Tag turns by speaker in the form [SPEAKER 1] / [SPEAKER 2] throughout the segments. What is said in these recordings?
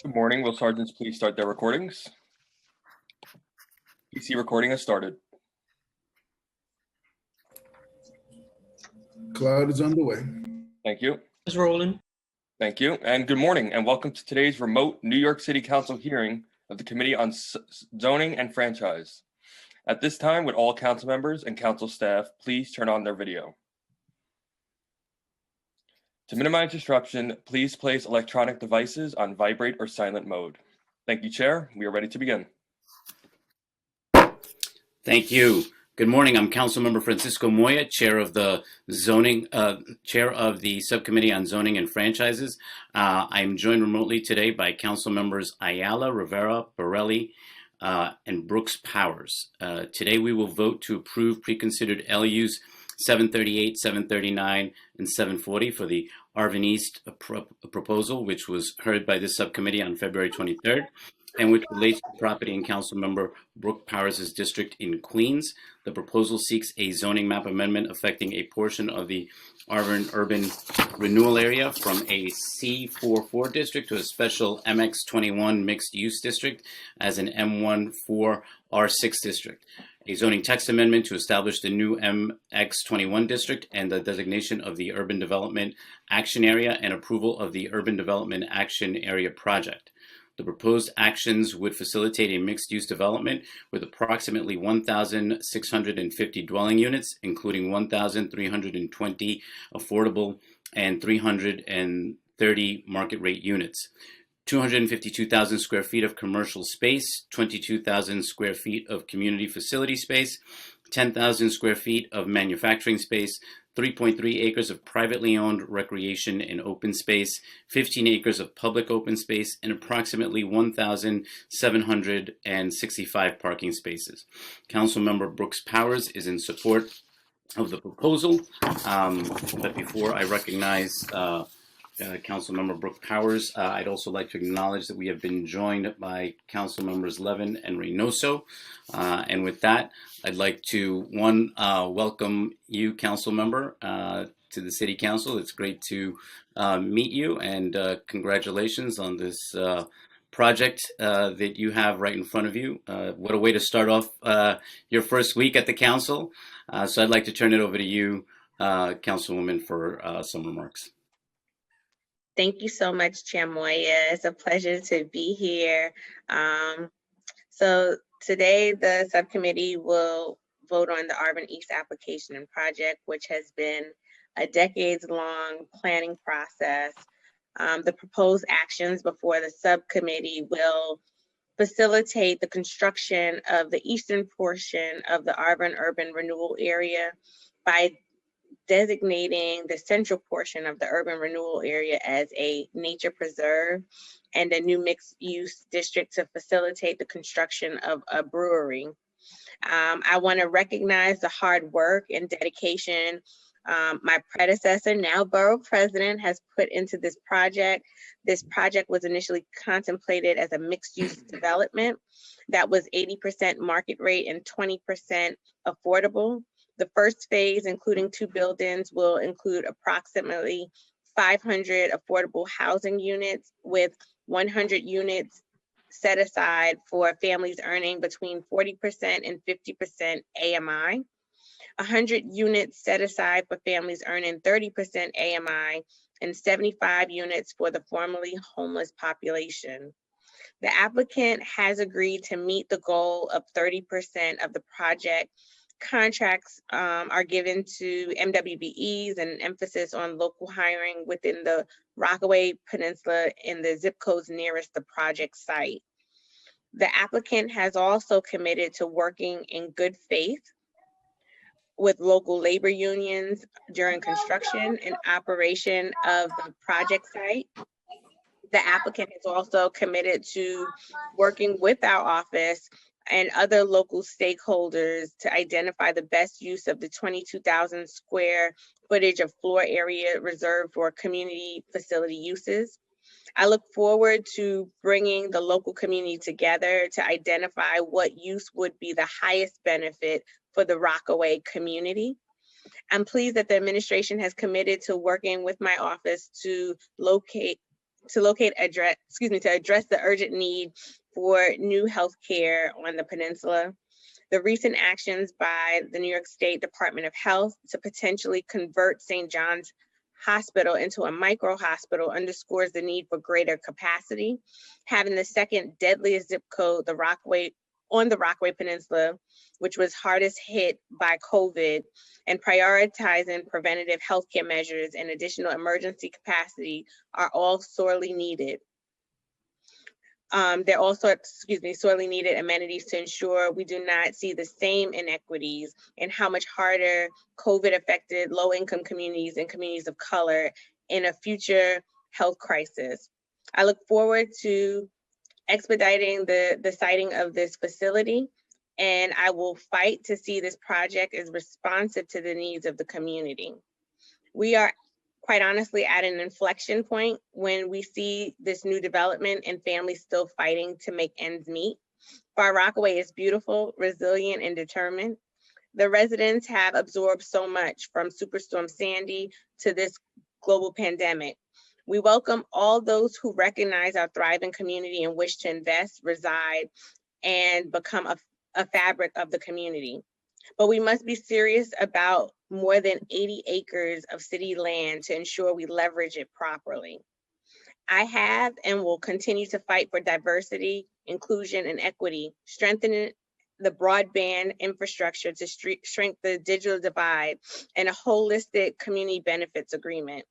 [SPEAKER 1] Good morning. Will sergeants please start their recordings? PC recording has started.
[SPEAKER 2] Cloud is underway.
[SPEAKER 1] Thank you.
[SPEAKER 3] It's rolling.
[SPEAKER 1] Thank you. And good morning and welcome to today's remote New York City Council hearing of the Committee on Zoning and Franchise. At this time, would all council members and council staff please turn on their video. To minimize disruption, please place electronic devices on vibrate or silent mode. Thank you, Chair. We are ready to begin.
[SPEAKER 4] Thank you. Good morning. I'm Councilmember Francisco Moya, Chair of the Subcommittee on Zoning and Franchises. I'm joined remotely today by Council Members Ayala, Rivera, Borelli, and Brooks Powers. Today we will vote to approve preconsidered LUs 738, 739, and 740 for the Arvin East proposal, which was heard by this subcommittee on February 23rd, and which relates to property in Councilmember Brooks Powers' district in Queens. The proposal seeks a zoning map amendment affecting a portion of the Arvin urban renewal area from a C44 district to a special MX21 mixed use district as an M14 R6 district. A zoning text amendment to establish the new MX21 district and the designation of the Urban Development Action Area and approval of the Urban Development Action Area project. The proposed actions would facilitate a mixed-use development with approximately 1,650 dwelling units, including 1,320 affordable and 330 market rate units. 252,000 square feet of commercial space, 22,000 square feet of community facility space, 10,000 square feet of manufacturing space, 3.3 acres of privately owned recreation and open space, 15 acres of public open space, and approximately 1,765 parking spaces. Councilmember Brooks Powers is in support of the proposal, but before I recognize Councilmember Brooks Powers, I'd also like to acknowledge that we have been joined by Council Members Levin and Reynoso. And with that, I'd like to, welcome you, Council Member, to the City Council. It's great to meet you, and congratulations on this project that you have right in front of you. What a way to start off your first week at the Council. So I'd like to turn it over to you, Councilwoman, for some remarks.
[SPEAKER 5] Thank you so much, Chair Moya. It's a pleasure to be here. So today the subcommittee will vote on the Arvin East application and project, which has been a decades-long planning process. The proposed actions before the subcommittee will facilitate the construction of the eastern portion of the Arvin urban renewal area by designating the central portion of the urban renewal area as a nature preserve and a new mixed use district to facilitate the construction of a brewery. I want to recognize the hard work and dedication my predecessor, now borough president, has put into this project. This project was initially contemplated as a mixed use development that was 80% market rate and 20% affordable. The first phase, including 2 buildings, will include approximately 500 affordable housing units with 100 units set aside for families earning between 40% and 50% AMI, 100 units set aside for families earning 30% AMI, and 75 units for the formerly homeless population. The applicant has agreed to meet the goal of 30% of the project. Contracts are given to MWBEs and an emphasis on local hiring within the Rockaway Peninsula in the zip codes nearest the project site. The applicant has also committed to working in good faith with local labor unions during construction and operation of the project site. The applicant is also committed to working with our office and other local stakeholders to identify the best use of the 22,000 square footage of floor area reserved for community facility uses. I look forward to bringing the local community together to identify what use would be the highest benefit for the Rockaway community. I'm pleased that the administration has committed to working with my office to locate address the urgent need for new health care on the peninsula. The recent actions by the New York State Department of Health to potentially convert St. John's Hospital into a micro hospital underscores the need for greater capacity. Having the second deadliest zip code, on the Rockaway Peninsula, which was hardest hit by COVID, and prioritizing preventative healthcare measures and additional emergency capacity are all sorely needed. They're also, sorely needed amenities to ensure we do not see the same inequities in how much harder COVID affected low-income communities and communities of color in a future health crisis. I look forward to expediting the siting of this facility, and I will fight to see this project as responsive to the needs of the community. We are quite honestly at an inflection point when we see this new development and families still fighting to make ends meet. Far Rockaway is beautiful, resilient, and determined. The residents have absorbed so much, from Superstorm Sandy to this global pandemic. We welcome all those who recognize our thriving community and wish to invest, reside, and become a fabric of the community. But we must be serious about more than 80 acres of city land to ensure we leverage it properly. I have and will continue to fight for diversity, inclusion, and equity, strengthening the broadband infrastructure to shrink the digital divide, and a holistic community benefits agreement.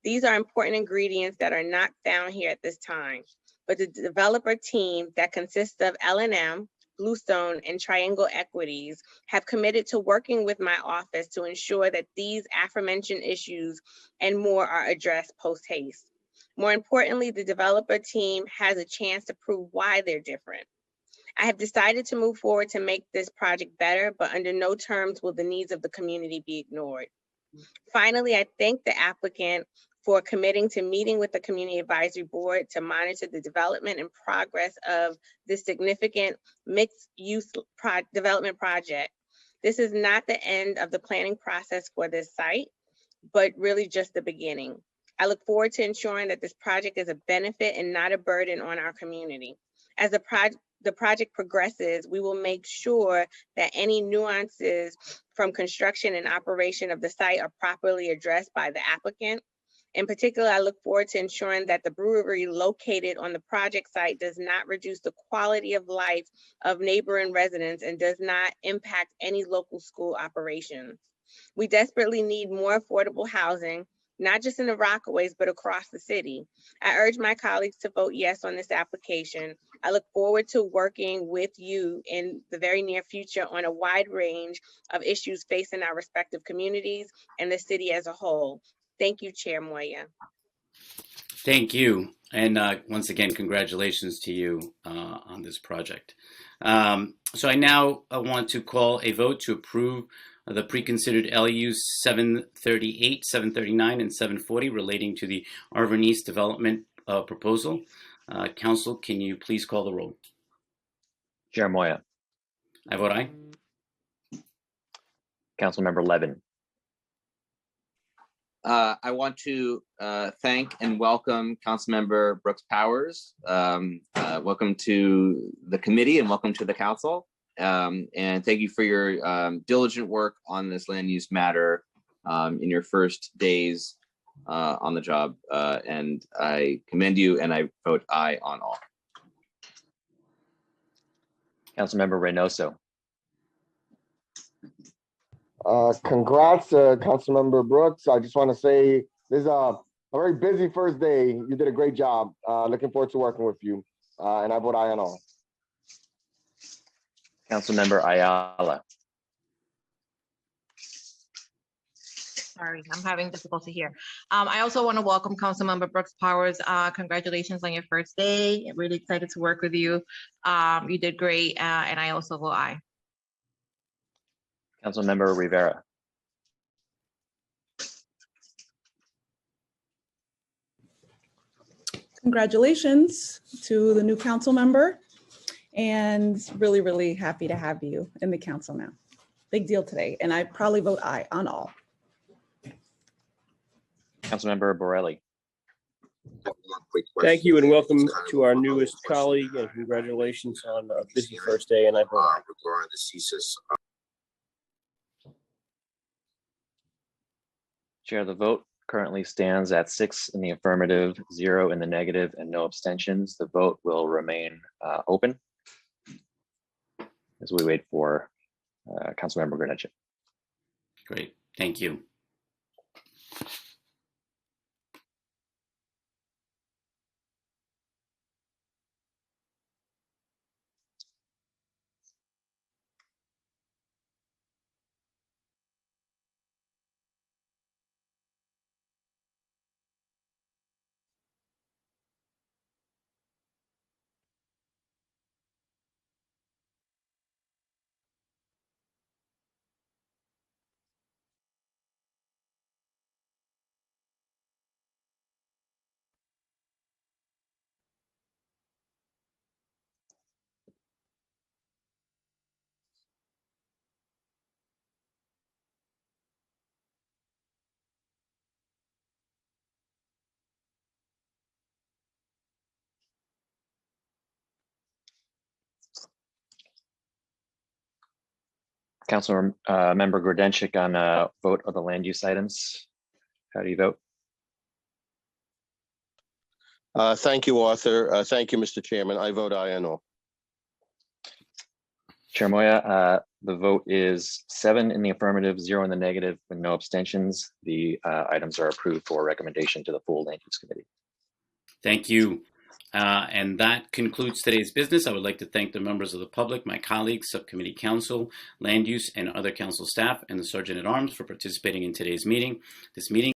[SPEAKER 5] These are important ingredients that are not found here at this time, but the developer team that consists of L&M, Bluestone, and Triangle Equities have committed to working with my office to ensure that these aforementioned issues and more are addressed post haste. More importantly, the developer team has a chance to prove why they're different. I have decided to move forward to make this project better, but under no terms will the needs of the community be ignored. Finally, I thank the applicant for committing to meeting with the Community Advisory Board to monitor the development and progress of this significant mixed-use development project. This is not the end of the planning process for this site, but really just the beginning. I look forward to ensuring that this project is a benefit and not a burden on our community. As the project progresses, we will make sure that any nuances from construction and operation of the site are properly addressed by the applicant. In particular, I look forward to ensuring that the brewery located on the project site does not reduce the quality of life of neighboring residents and does not impact any local school operations. We desperately need more affordable housing, not just in the Rockaways, but across the city. I urge my colleagues to vote yes on this application. I look forward to working with you in the very near future on a wide range of issues facing our respective communities and the city as a whole. Thank you, Chair Moya.
[SPEAKER 4] Thank you. And once again, congratulations to you on this project. So I now want to call a vote to approve the pre-considered LUs 738, 739, and 740 relating to the Arvin East development proposal. Council, can you please call the roll?
[SPEAKER 2] Chair Moya.
[SPEAKER 4] I vote aye.
[SPEAKER 2] Councilmember Levin.
[SPEAKER 3] I want to thank and welcome Councilmember Brooks Powers. Welcome to the committee and welcome to the council. And thank you for your diligent work on this land use matter in your first days on the job. And I commend you, and I vote aye on all.
[SPEAKER 2] Councilmember Reynoso.
[SPEAKER 6] Congrats, Councilmember Brooks. I just want to say this is a very busy first day. You did a great job. Looking forward to working with you. And I vote aye on all.
[SPEAKER 2] Councilmember Ayala.
[SPEAKER 7] Sorry, I'm having difficulty here. I also want to welcome Councilmember Brooks Powers. Congratulations on your first day. I'm really excited to work with you. You did great, and I also vote aye.
[SPEAKER 2] Councilmember Rivera.
[SPEAKER 8] Congratulations to the new council member, and really, really happy to have you in the council now. Big deal today, and I probably vote aye on all.
[SPEAKER 2] Councilmember Borelli.
[SPEAKER 9] Thank you and welcome to our newest colleague, and congratulations on a busy first day. And I vote aye.
[SPEAKER 10] regarding the CSIS.
[SPEAKER 2] Chair, the vote currently stands at 6 in the affirmative, 0 in the negative, and no abstentions. The vote will remain open as we wait for Councilmember Grunic.
[SPEAKER 4] Great, thank you.
[SPEAKER 2] Councilmember Member Grodenchik on vote of the land use items. How do you vote?
[SPEAKER 10] Thank you, Arthur. Thank you, Mr. Chairman. I vote aye on all.
[SPEAKER 2] Chair Moya, the vote is 7 in the affirmative, 0 in the negative, with no abstentions. The items are approved for recommendation to the full land use committee.
[SPEAKER 4] Thank you. And that concludes today's business. I would like to thank the members of the public, my colleagues, subcommittee council, land use, and other council staff, and the Sergeant at Arms for participating in today's meeting. This meeting